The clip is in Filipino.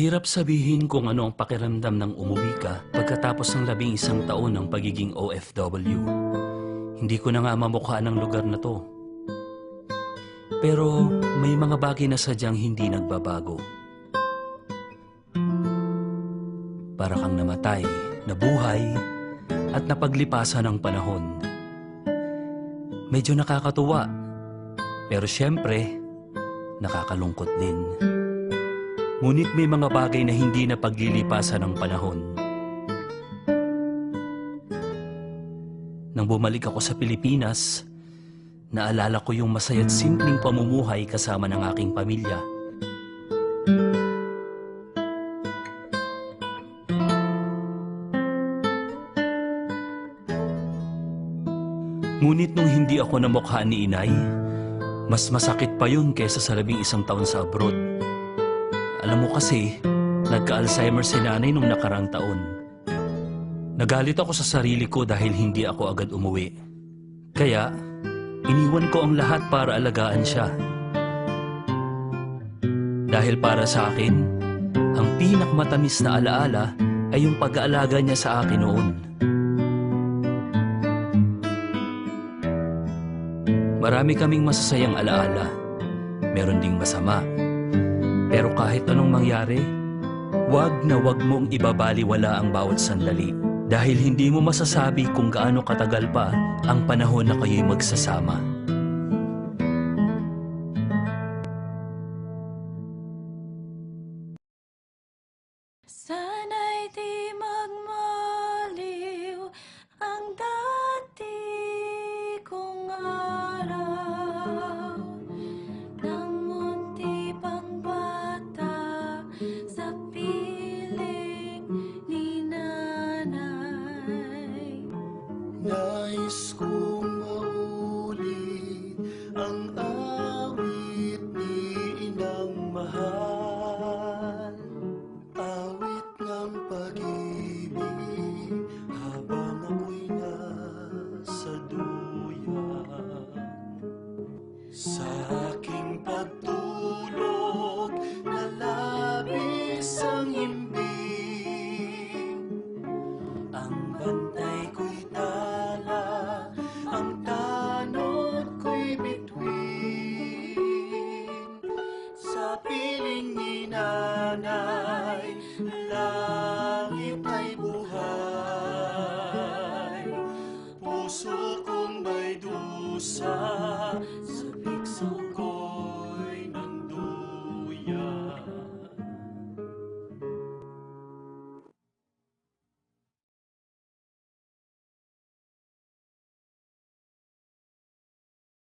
Mahirap sabihin kung ano ang pakiramdam ng umuwi ka pagkatapos ng 11 taon ng pagiging OFW. Hindi ko na nga mamukha ng lugar na to. Pero may mga bagay na sadyang hindi nagbabago. Para kang namatay, nabuhay, at napaglipasan ng panahon. Medyo nakakatuwa, pero syempre, nakakalungkot din. Ngunit may mga bagay na hindi na paglilipasan ng panahon. Nang bumalik ako sa Pilipinas, naalala ko yung masaya't simpleng pamumuhay kasama ng aking pamilya. Ngunit nung hindi ako namukha ni inay, mas masakit pa yun kaysa sa 11 taon sa abroad. Alam mo kasi, nagka-Alzheimer si nanay nung nakarang taon. Nagalit ako sa sarili ko dahil hindi ako agad umuwi. Kaya, iniwan ko ang lahat para alagaan siya. Dahil para sa akin, ang pinakmatamis na alaala ay yung pag-aalaga niya sa akin noon. Marami kaming masasayang alaala. Meron ding masama. Pero kahit anong mangyari, wag na wag mong ibabaliwala ang bawat sandali. Dahil hindi mo masasabi kung gaano katagal pa ang panahon na kayo'y magsasama. Sana'y di magmaliw ang dati kong araw nang munti pang bata sa piling ni nanay. Nais kong maulit ang awit ni inang mahal. Awit ng pag-ibig habang ako'y nasa duyan. Sa aking pagtulog na labis ang himbing, ang bantay ko'y tala, ang tanod ko'y bituin. Sa piling ni nanay, langit ay buhay. Puso kong may dusa sa